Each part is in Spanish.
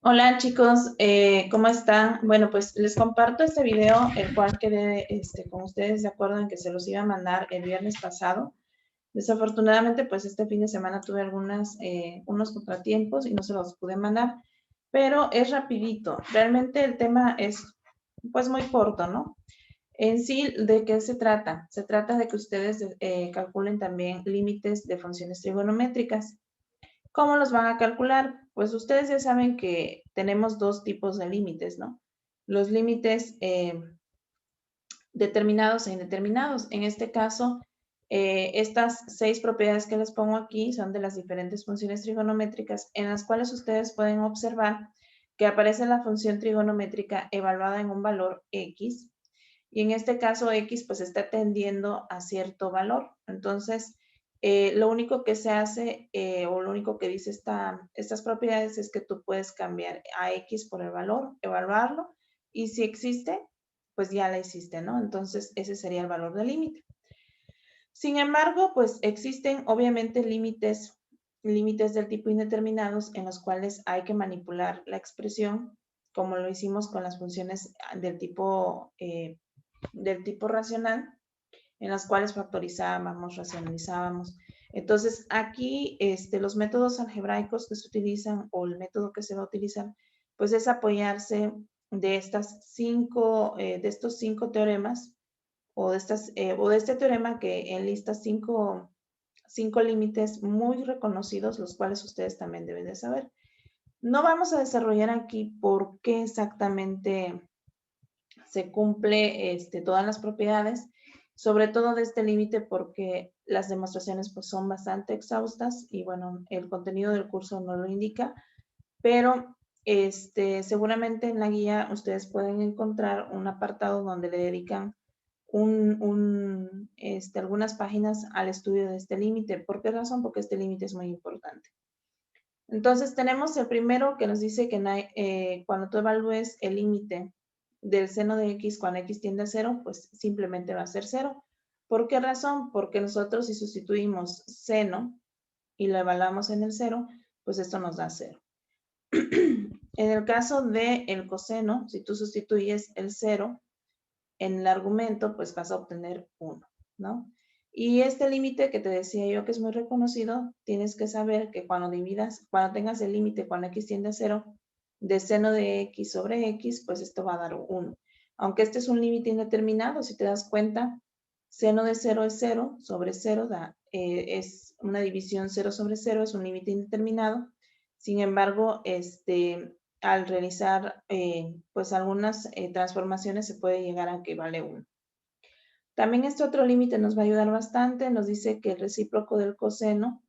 Hola chicos, ¿cómo están? Bueno, pues les comparto este video, el cual quedé con ustedes de acuerdo en que se los iba a mandar el viernes pasado. Desafortunadamente, pues este fin de semana tuve unos contratiempos y no se los pude mandar, pero es rapidito. Realmente el tema es pues muy corto, ¿no? En sí, ¿de qué se trata? Se trata de que ustedes calculen también límites de funciones trigonométricas. ¿Cómo los van a calcular? Pues ustedes ya saben que tenemos dos tipos de límites, ¿no? Los límites determinados e indeterminados. En este caso, estas 6 propiedades que les pongo aquí son de las diferentes funciones trigonométricas en las cuales ustedes pueden observar que aparece la función trigonométrica evaluada en un valor X y en este caso X pues está tendiendo a cierto valor. Entonces, lo único que se hace o lo único que dice estas propiedades es que tú puedes cambiar a X por el valor, evaluarlo y si existe, pues ya la hiciste, ¿no? Entonces, ese sería el valor del límite. Sin embargo, pues existen obviamente límites del tipo indeterminados en los cuales hay que manipular la expresión, como lo hicimos con las funciones del tipo racional, en las cuales factorizábamos, racionalizábamos. Entonces, aquí los métodos algebraicos que se utilizan o el método que se va a utilizar, pues es apoyarse de estos cinco teoremas o de este teorema que enlista cinco límites muy reconocidos, los cuales ustedes también deben de saber. No vamos a desarrollar aquí por qué exactamente se cumple todas las propiedades, sobre todo de este límite porque las demostraciones pues, son bastante exhaustas y bueno, el contenido del curso no lo indica, pero seguramente en la guía ustedes pueden encontrar un apartado donde le dedican algunas páginas al estudio de este límite. ¿Por qué razón? Porque este límite es muy importante. Entonces tenemos el primero que nos dice que cuando tú evalúes el límite del seno de x cuando x tiende a 0, pues simplemente va a ser 0. ¿Por qué razón? Porque nosotros si sustituimos seno y lo evaluamos en el 0, pues esto nos da 0. En el caso del coseno, si tú sustituyes el 0 en el argumento, pues vas a obtener 1, ¿no? Y este límite que te decía yo que es muy reconocido, tienes que saber que cuando tengas el límite cuando x tiende a 0, de seno de x sobre x, pues esto va a dar 1. Aunque este es un límite indeterminado, si te das cuenta, seno de 0 es 0, sobre 0 es una división 0 sobre 0, es un límite indeterminado. Sin embargo, al realizar pues algunas transformaciones se puede llegar a que vale 1. También este otro límite nos va a ayudar bastante, nos dice que el recíproco del coseno,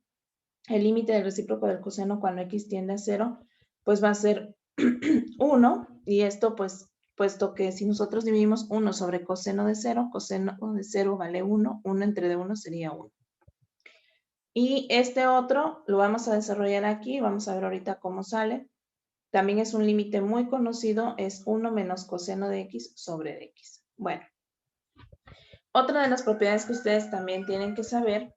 el límite del recíproco del coseno cuando x tiende a 0, pues va a ser 1 y esto pues puesto que si nosotros dividimos 1 sobre coseno de 0, coseno de 0 vale 1, 1 entre 1 sería 1. Y este otro lo vamos a desarrollar aquí, vamos a ver ahorita cómo sale. También es un límite muy conocido, es 1 menos coseno de x sobre x. Bueno, otra de las propiedades que ustedes también tienen que saber,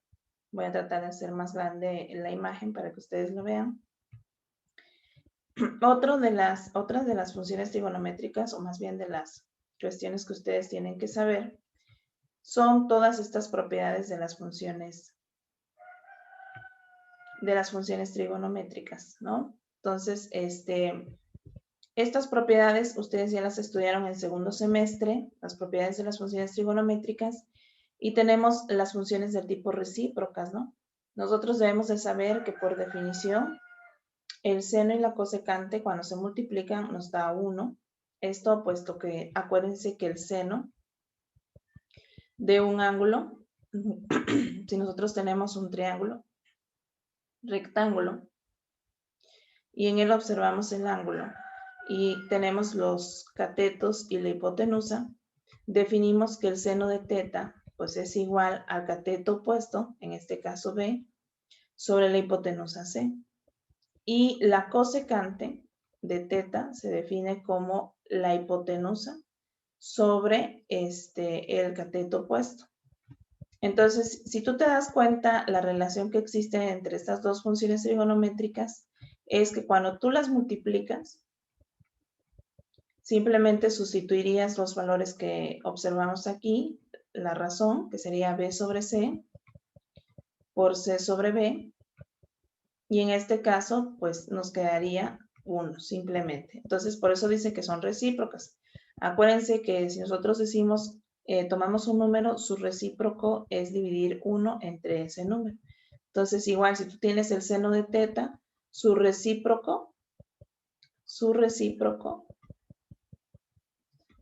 voy a tratar de hacer más grande la imagen para que ustedes lo vean. Otras de las funciones trigonométricas, o más bien de las cuestiones que ustedes tienen que saber, son todas estas propiedades de las funciones trigonométricas, ¿no? Entonces, estas propiedades ustedes ya las estudiaron en segundo semestre, las propiedades de las funciones trigonométricas, y tenemos las funciones del tipo recíprocas, ¿no? Nosotros debemos de saber que por definición el seno y la cosecante cuando se multiplican nos da 1. Esto puesto que acuérdense que el seno de un ángulo, si nosotros tenemos un triángulo rectángulo y en él observamos el ángulo y tenemos los catetos y la hipotenusa, definimos que el seno de teta pues es igual al cateto opuesto, en este caso B, sobre la hipotenusa C. Y la cosecante de teta se define como la hipotenusa sobre el cateto opuesto. Entonces, si tú te das cuenta, la relación que existe entre estas dos funciones trigonométricas es que cuando tú las multiplicas, simplemente sustituirías los valores que observamos aquí, la razón, que sería B sobre C, por C sobre B, y en este caso, pues nos quedaría 1, simplemente. Entonces, por eso dice que son recíprocas. Acuérdense que si nosotros decimos, tomamos un número, su recíproco es dividir 1 entre ese número. Entonces, igual, si tú tienes el seno de teta, su recíproco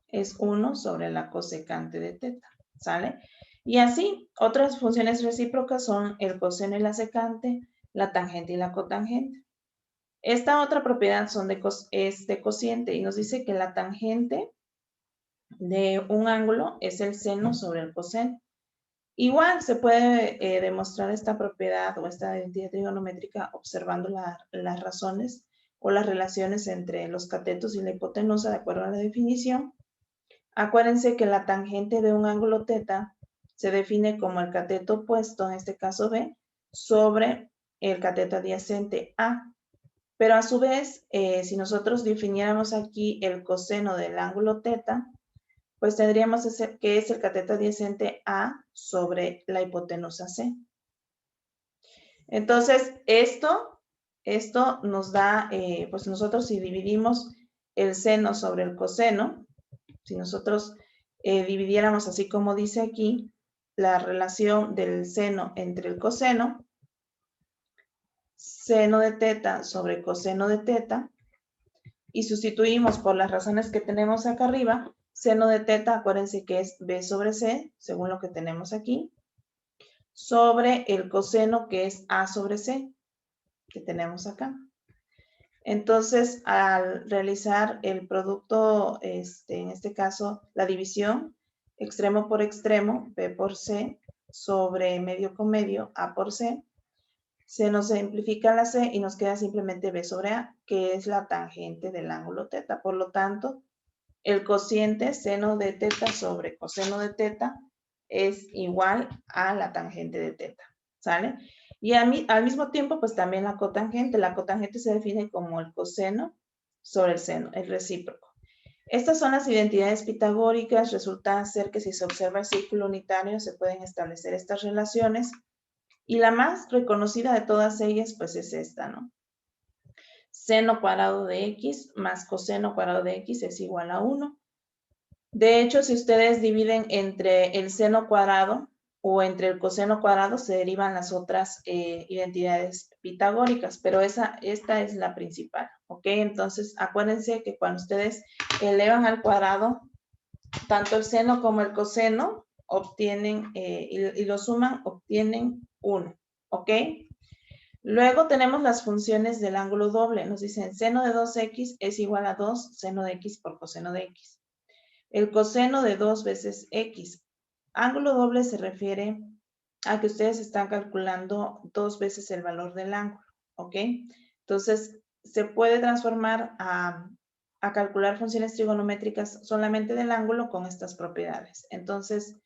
es 1 sobre la cosecante de teta, ¿sale? Y así, otras funciones recíprocas son el coseno y la secante, la tangente y la cotangente. Esta otra propiedad es de cociente y nos dice que la tangente de un ángulo es el seno sobre el coseno. Igual se puede demostrar esta propiedad o esta identidad trigonométrica observando las razones o las relaciones entre los catetos y la hipotenusa de acuerdo a la definición. Acuérdense que la tangente de un ángulo teta se define como el cateto opuesto, en este caso B, sobre el cateto adyacente A. Pero a su vez, si nosotros definiéramos aquí el coseno del ángulo teta, pues tendríamos que es el cateto adyacente A sobre la hipotenusa C. Entonces, esto nos da, pues nosotros si dividimos el seno sobre el coseno, si nosotros dividiéramos así como dice aquí, la relación del seno entre el coseno, seno de teta sobre coseno de teta, y sustituimos por las razones que tenemos acá arriba, seno de teta, acuérdense que es B sobre C, según lo que tenemos aquí, sobre el coseno que es A sobre C, que tenemos acá. Entonces, al realizar el producto, en este caso, la división, extremo por extremo, B por C, sobre medio con medio, A por C, se nos simplifica la C y nos queda simplemente B sobre A, que es la tangente del ángulo teta. Por lo tanto, el cociente seno de teta sobre coseno de teta es igual a la tangente de teta, ¿sale? Y al mismo tiempo, pues también la cotangente. La cotangente se define como el coseno sobre el seno, el recíproco. Estas son las identidades pitagóricas. Resulta ser que si se observa el círculo unitario se pueden establecer estas relaciones. Y la más reconocida de todas ellas, pues es esta, ¿no? Seno cuadrado de x más coseno cuadrado de x es igual a 1. De hecho, si ustedes dividen entre el seno cuadrado o entre el coseno cuadrado, se derivan las otras identidades pitagóricas, pero esta es la principal, ¿ok? Entonces, acuérdense que cuando ustedes elevan al cuadrado, tanto el seno como el coseno obtienen, y lo suman, obtienen 1, ¿ok? Luego tenemos las funciones del ángulo doble. Nos dicen seno de 2x es igual a 2 seno de x por coseno de x. El coseno de 2 veces x. Ángulo doble se refiere a que ustedes están calculando 2 veces el valor del ángulo, ¿ok? Entonces, se puede transformar a calcular funciones trigonométricas solamente del ángulo con estas propiedades. Entonces,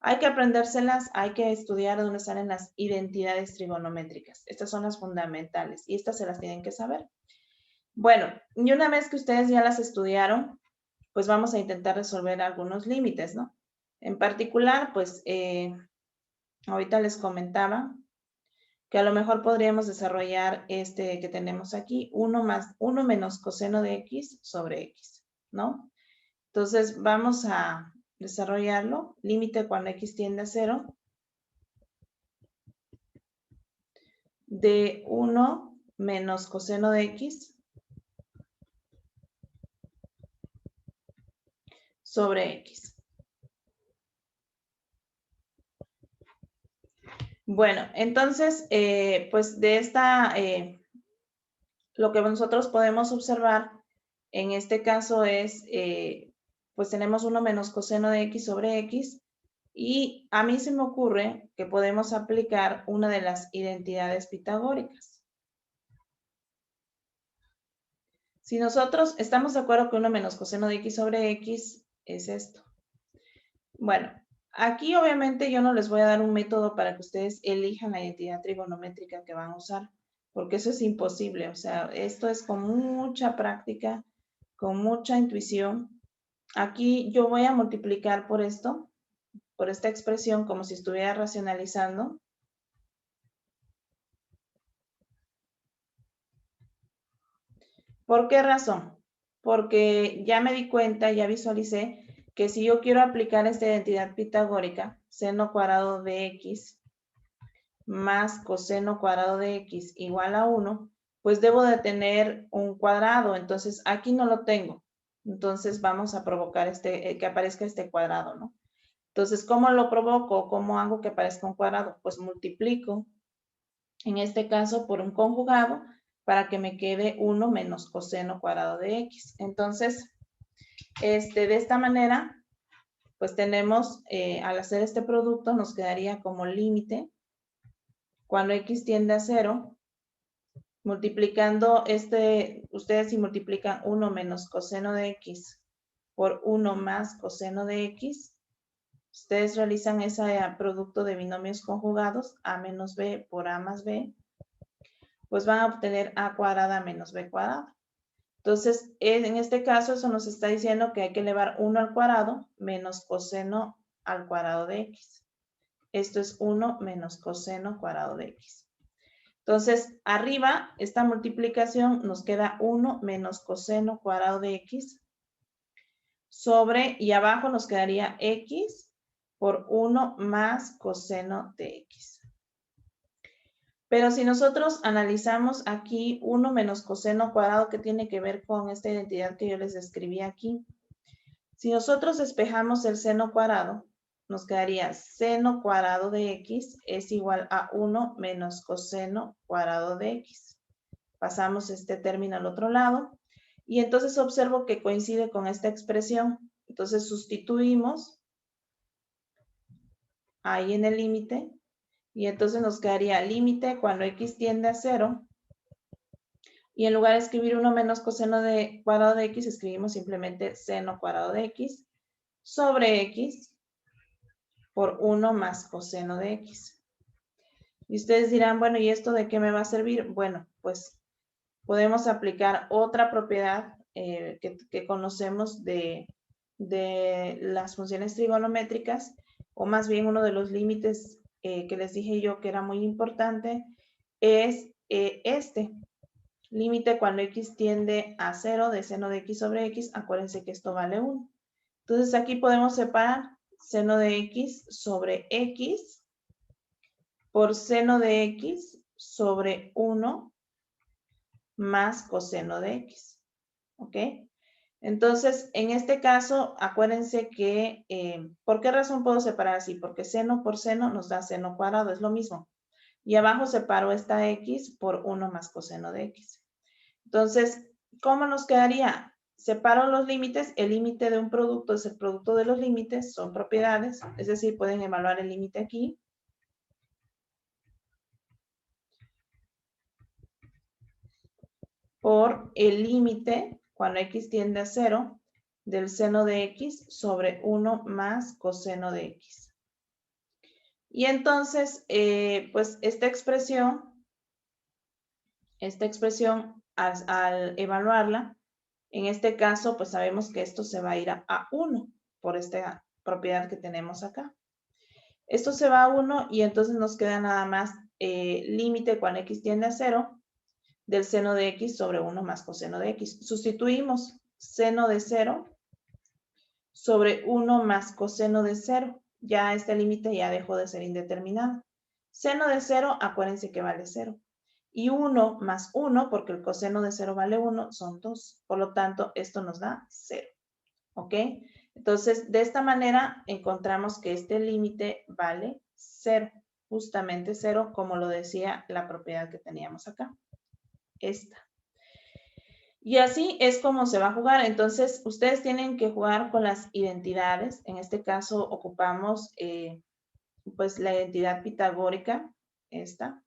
hay que aprendérselas, hay que estudiar dónde salen las identidades trigonométricas. Estas son las fundamentales y estas se las tienen que saber. Bueno, y una vez que ustedes ya las estudiaron, pues vamos a intentar resolver algunos límites, ¿no? En particular, pues ahorita les comentaba que a lo mejor podríamos desarrollar este que tenemos aquí, 1 menos coseno de x sobre x, ¿no? Entonces vamos a desarrollarlo. Límite cuando x tiende a 0 de 1 menos coseno de x sobre x. Bueno, entonces, pues de esta, lo que nosotros podemos observar en este caso es, pues tenemos 1 menos coseno de x sobre x, y a mí se me ocurre que podemos aplicar una de las identidades pitagóricas. Si nosotros estamos de acuerdo que 1 menos coseno de x sobre x es esto. Bueno, aquí obviamente yo no les voy a dar un método para que ustedes elijan la identidad trigonométrica que van a usar, porque eso es imposible. O sea, esto es con mucha práctica con mucha intuición. Aquí yo voy a multiplicar por esto, por esta expresión, como si estuviera racionalizando. ¿Por qué razón? Porque ya me di cuenta, ya visualicé que si yo quiero aplicar esta identidad pitagórica, seno cuadrado de x más coseno cuadrado de x igual a 1, pues debo de tener un cuadrado. Entonces, aquí no lo tengo. Entonces, vamos a provocar que aparezca este cuadrado, ¿no? Entonces, ¿cómo lo provoco? ¿Cómo hago que aparezca un cuadrado? Pues multiplico, en este caso, por un conjugado para que me quede 1 menos coseno cuadrado de x. Entonces, de esta manera, pues tenemos, al hacer este producto, nos quedaría como límite, cuando x tiende a 0, multiplicando ustedes si multiplican 1 menos coseno de x por 1 más coseno de x, ustedes realizan ese producto de binomios conjugados, a menos b por a más b, pues van a obtener a cuadrada menos b cuadrado. Entonces, en este caso, eso nos está diciendo que hay que elevar 1 al cuadrado menos coseno al cuadrado de x. Esto es 1 menos coseno cuadrado de x. Entonces, arriba, esta multiplicación nos queda 1 menos coseno cuadrado de x sobre, y abajo nos quedaría x por 1 más coseno de x. Pero si nosotros analizamos aquí 1 menos coseno cuadrado, ¿qué tiene que ver con esta identidad que yo les describí aquí? Si nosotros despejamos el seno cuadrado, nos quedaría seno cuadrado de x es igual a 1 menos coseno cuadrado de x. Pasamos este término al otro lado y entonces observo que coincide con esta expresión. Entonces sustituimos ahí en el límite y entonces nos quedaría límite cuando x tiende a 0. Y en lugar de escribir 1 menos coseno de cuadrado de x, escribimos simplemente seno cuadrado de x sobre x por 1 más coseno de x. Y ustedes dirán, bueno, ¿y esto de qué me va a servir? Bueno, pues podemos aplicar otra propiedad que conocemos de las funciones trigonométricas, o más bien uno de los límites que les dije yo que era muy importante, es este límite cuando x tiende a 0 de seno de x sobre x. Acuérdense que esto vale 1. Entonces aquí podemos separar seno de x sobre x por seno de x sobre 1 más coseno de x. ¿Ok? Entonces, en este caso, acuérdense que, ¿por qué razón puedo separar así? Porque seno por seno nos da seno cuadrado, es lo mismo. Y abajo separo esta x por 1 más coseno de x. Entonces, ¿cómo nos quedaría? Separo los límites. El límite de un producto es el producto de los límites, son propiedades, es decir, pueden evaluar el límite aquí. Por el límite, cuando x tiende a 0, del seno de x sobre 1 más coseno de x. Y entonces, pues esta expresión al evaluarla, en este caso, pues sabemos que esto se va a ir a 1 por esta propiedad que tenemos acá. Esto se va a 1 y entonces nos queda nada más límite cuando x tiende a 0 del seno de x sobre 1 más coseno de x. Sustituimos seno de 0 sobre 1 más coseno de 0. Ya este límite ya dejó de ser indeterminado. Seno de 0, acuérdense que vale 0. Y 1 más 1, porque el coseno de 0 vale 1, son 2. Por lo tanto, esto nos da 0. ¿Ok? Entonces, de esta manera encontramos que este límite vale 0. Justamente 0, como lo decía la propiedad que teníamos acá. Esta. Y así es como se va a jugar. Entonces, ustedes tienen que jugar con las identidades. En este caso, ocupamos pues la identidad pitagórica, esta.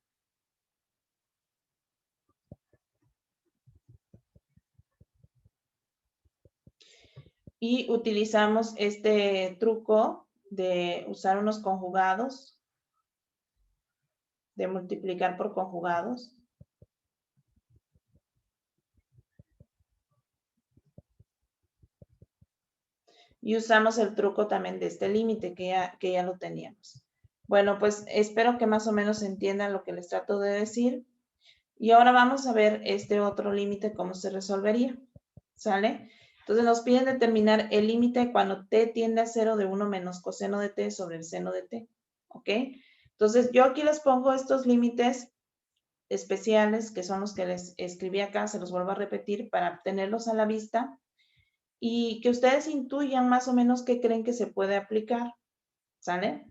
Y utilizamos este truco de usar unos conjugados, de multiplicar por conjugados. Y usamos el truco también de este límite que ya lo teníamos. Bueno, pues espero que más o menos entiendan lo que les trato de decir. Y ahora vamos a ver este otro límite, cómo se resolvería. ¿Sale? Entonces nos piden determinar el límite cuando t tiende a 0 de 1 menos coseno de t sobre el seno de t. ¿Ok? Entonces yo aquí les pongo estos límites especiales, que son los que les escribí acá, se los vuelvo a repetir para tenerlos a la vista y que ustedes intuyan más o menos qué creen que se puede aplicar. ¿Sale?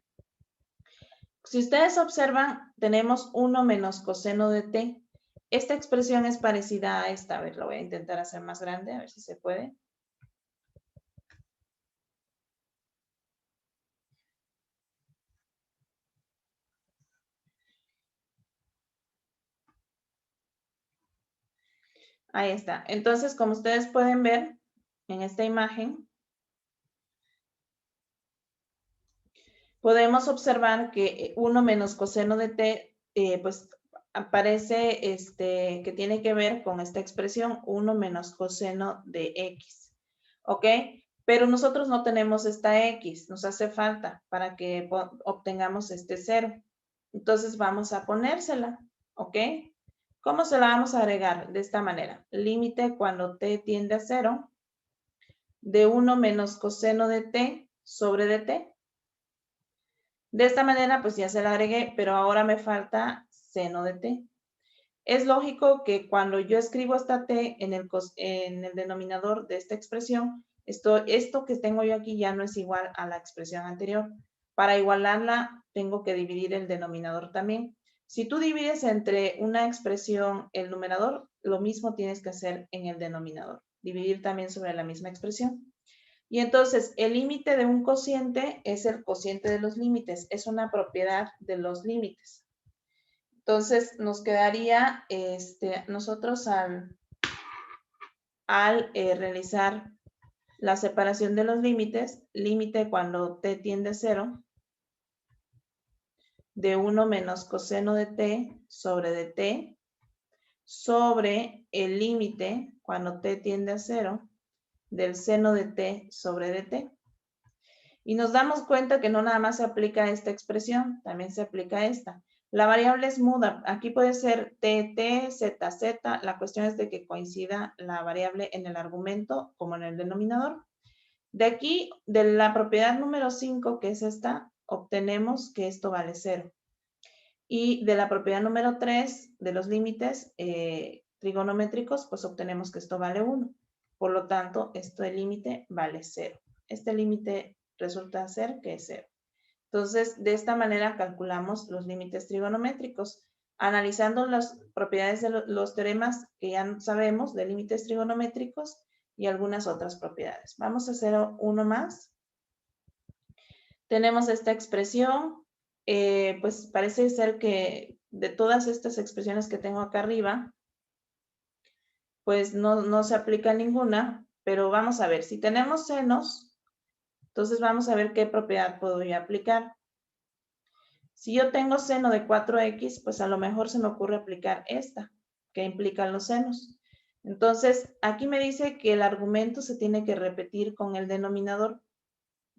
Si ustedes observan, tenemos 1 menos coseno de t. Esta expresión es parecida a esta. A ver, lo voy a intentar hacer más grande, a ver si se puede. Ahí está. Entonces, como ustedes pueden ver en esta imagen, podemos observar que 1 menos coseno de t, pues aparece que tiene que ver con esta expresión 1 menos coseno de x. ¿Ok? Pero nosotros no tenemos esta x, nos hace falta para que obtengamos este 0. Entonces vamos a ponérsela. ¿Ok? ¿Cómo se la vamos a agregar? De esta manera. Límite cuando t tiende a 0 de 1 menos coseno de t sobre de t. De esta manera, pues ya se la agregué, pero ahora me falta seno de t. Es lógico que cuando yo escribo esta t en el denominador de esta expresión, esto que tengo yo aquí ya no es igual a la expresión anterior. Para igualarla, tengo que dividir el denominador también. Si tú divides entre una expresión el numerador, lo mismo tienes que hacer en el denominador. Dividir también sobre la misma expresión. Y entonces, el límite de un cociente es el cociente de los límites, es una propiedad de los límites. Entonces, nos quedaría, nosotros al realizar la separación de los límites, límite cuando t tiende a 0, de 1 menos coseno de t sobre de t, sobre el límite cuando t tiende a 0, del seno de t sobre de t. Y nos damos cuenta que no nada más se aplica esta expresión, también se aplica esta. La variable es muda. Aquí puede ser t, z. La cuestión es de que coincida la variable en el argumento como en el denominador. De aquí, de la propiedad número 5, que es esta, obtenemos que esto vale 0. Y de la propiedad número 3, de los límites trigonométricos, pues obtenemos que esto vale 1. Por lo tanto, este límite vale 0. Este límite resulta ser que es 0. Entonces, de esta manera calculamos los límites trigonométricos, analizando las propiedades de los teoremas que ya sabemos de límites trigonométricos y algunas otras propiedades. Vamos a hacer uno más. Tenemos esta expresión, pues parece ser que de todas estas expresiones que tengo acá arriba, pues no se aplica ninguna, pero vamos a ver, si tenemos senos, entonces vamos a ver qué propiedad puedo yo aplicar. Si yo tengo seno de 4x, pues a lo mejor se me ocurre aplicar esta, que implica los senos. Entonces, aquí me dice que el argumento se tiene que repetir con el denominador.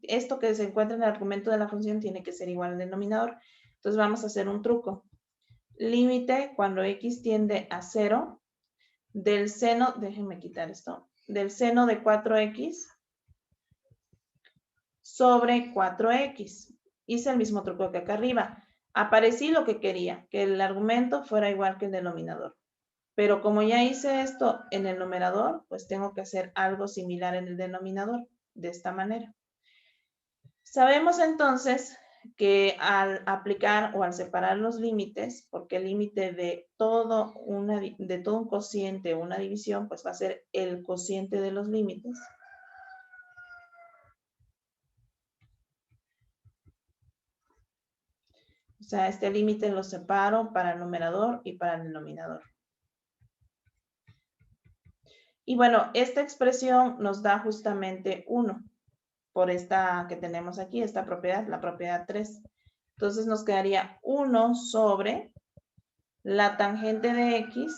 Esto que se encuentra en el argumento de la función tiene que ser igual al denominador. Entonces vamos a hacer un truco. Límite cuando x tiende a 0 del seno, déjenme quitar esto, del seno de 4x sobre 4x. Hice el mismo truco que acá arriba. Aparecí lo que quería, que el argumento fuera igual que el denominador. Pero como ya hice esto en el numerador, pues tengo que hacer algo similar en el denominador, de esta manera. Sabemos entonces que al aplicar o al separar los límites, porque el límite de todo un cociente o una división, pues va a ser el cociente de los límites. O sea, este límite lo separo para el numerador y para el denominador. Y bueno, esta expresión nos da justamente 1 por esta que tenemos aquí, esta propiedad, la propiedad 3. Entonces nos quedaría 1 sobre la tangente de x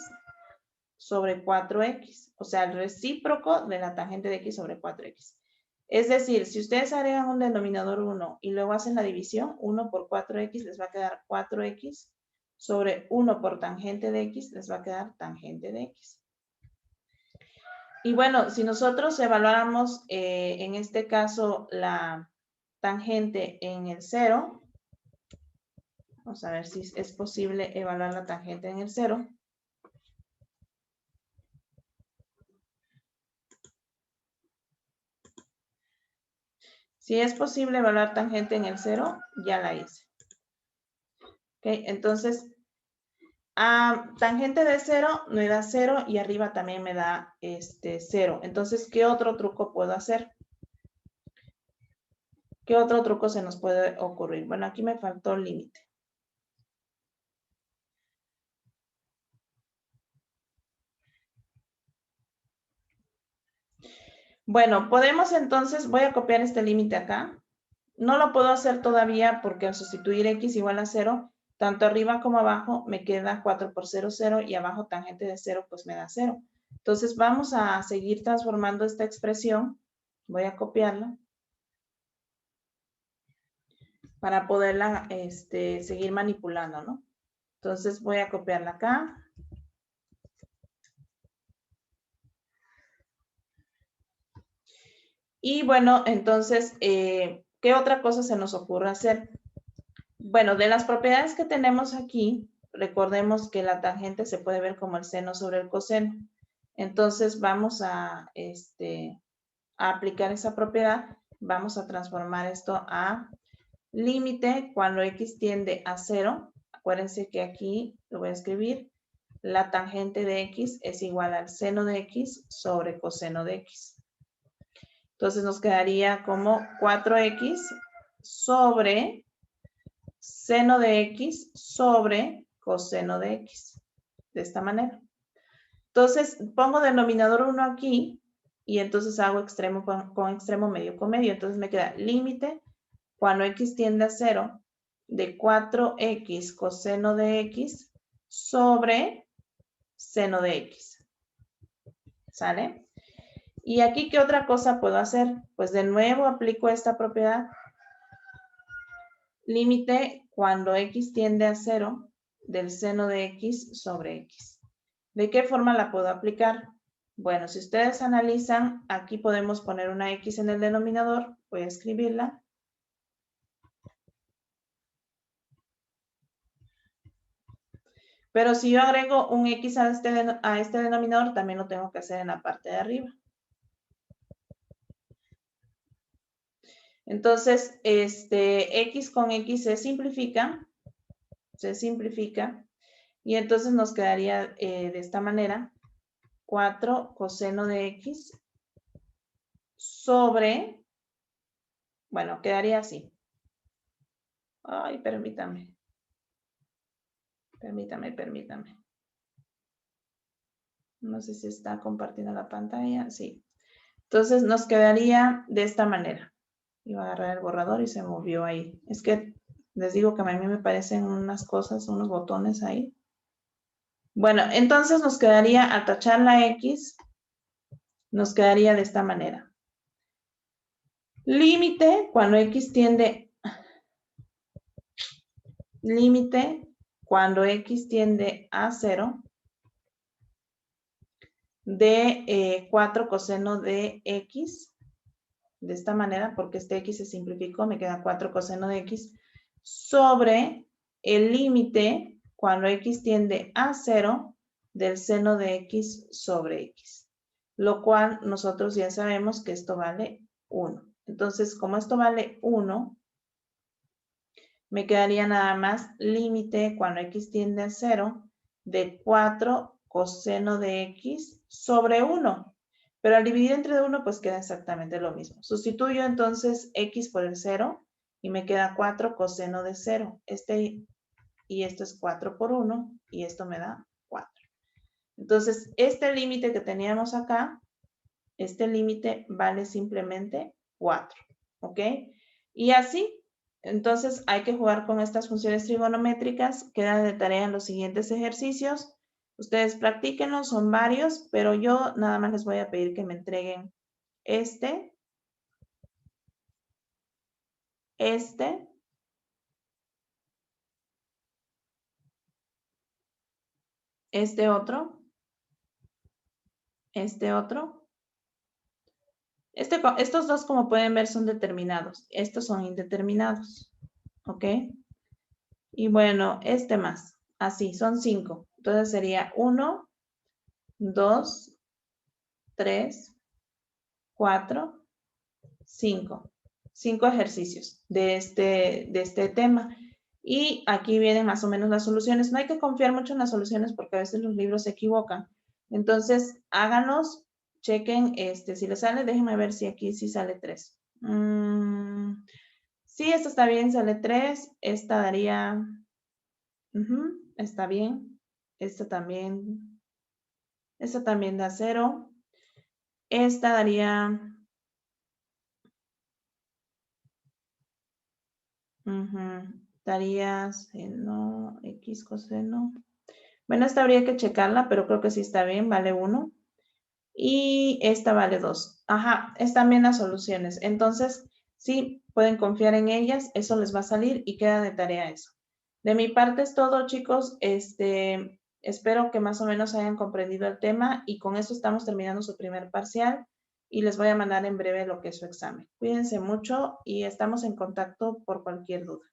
sobre 4x. O sea, el recíproco de la tangente de x sobre 4x. Es decir, si ustedes agregan un denominador 1 y luego hacen la división, 1 por 4x les va a quedar 4x sobre 1 por tangente de x les va a quedar tangente de x. Y bueno, si nosotros evaluáramos en este caso la tangente en el 0, vamos a ver si es posible evaluar la tangente en el 0. Si es posible evaluar tangente en el 0, ya la hice. Ok, entonces, tangente de 0 me da 0 y arriba también me da 0. Entonces, ¿qué otro truco puedo hacer? ¿Qué otro truco se nos puede ocurrir? Bueno, aquí me faltó límite. Bueno, podemos entonces, voy a copiar este límite acá. No lo puedo hacer todavía porque al sustituir x igual a 0, tanto arriba como abajo me queda 4 por 0, 0 y abajo tangente de 0 pues me da 0. Entonces vamos a seguir transformando esta expresión. Voy a copiarla para poderla seguir manipulando, ¿no? Entonces voy a copiarla acá. Y bueno, entonces, ¿qué otra cosa se nos ocurre hacer? Bueno, de las propiedades que tenemos aquí, recordemos que la tangente se puede ver como el seno sobre el coseno. Entonces vamos a aplicar esa propiedad. Vamos a transformar esto a límite cuando x tiende a 0. Acuérdense que aquí lo voy a escribir. La tangente de x es igual al seno de x sobre coseno de x. Entonces nos quedaría como 4x sobre seno de x sobre coseno de x. De esta manera. Entonces pongo denominador 1 aquí y entonces hago extremo con extremo, medio con medio. Entonces me queda límite cuando x tiende a 0 de 4x coseno de x sobre seno de x. ¿Sale? Y aquí, ¿qué otra cosa puedo hacer? Pues de nuevo aplico esta propiedad. Límite cuando x tiende a 0 del seno de x sobre x. ¿De qué forma la puedo aplicar? Bueno, si ustedes analizan, aquí podemos poner una x en el denominador. Voy a escribirla. Pero si yo agrego un x a este denominador, también lo tengo que hacer en la parte de arriba. Entonces, x con x se simplifica. Y entonces nos quedaría de esta manera. 4 coseno de x sobre, bueno, quedaría así. Ay, permítame. No sé si está compartiendo la pantalla. Sí. Entonces nos quedaría de esta manera. Iba a agarrar el borrador y se movió ahí. Es que les digo que a mí me parecen unas cosas, unos botones ahí. Bueno, entonces nos quedaría, al tachar la X, nos quedaría de esta manera. Límite, cuando X tiende a 0, de 4 coseno de X, de esta manera, porque este X se simplificó, me queda 4 coseno de X, sobre el límite cuando X tiende a 0 del seno de X sobre X. Lo cual nosotros ya sabemos que esto vale 1. Entonces, como esto vale 1, me quedaría nada más límite cuando X tiende a 0 de 4 coseno de X sobre 1. Pero al dividir entre 1, pues queda exactamente lo mismo. Sustituyo entonces X por el 0 y me queda 4 coseno de 0. Y esto es 4 por 1 y esto me da 4. Entonces, este límite que teníamos acá, este límite vale simplemente 4. ¿Ok? Y así, entonces hay que jugar con estas funciones trigonométricas. Quedan de tarea en los siguientes ejercicios. Ustedes practíquenlos, son varios, pero yo nada más les voy a pedir que me entreguen este este otro, este otro. Estos dos, como pueden ver, son determinados. Estos son indeterminados. ¿Ok? Y bueno, este más. Así, son 5. Entonces sería 1, 2, 3, 4, 5. 5 ejercicios de este tema. Y aquí vienen más o menos las soluciones. No hay que confiar mucho en las soluciones porque a veces los libros se equivocan. Entonces, háganlos, chequen, si les sale, déjenme ver si aquí sí sale 3. Sí, esta está bien, sale 3. Esta daría, está bien. Esta también da 0. Esta daría, daría seno, x coseno. Bueno, esta habría que checarla, pero creo que sí está bien, vale 1. Y esta vale 2. Ajá, están bien las soluciones. Entonces, sí, pueden confiar en ellas, eso les va a salir y queda de tarea eso. De mi parte es todo, chicos. Espero que más o menos hayan comprendido el tema y con eso estamos terminando su primer parcial y les voy a mandar en breve lo que es su examen. Cuídense mucho y estamos en contacto por cualquier duda.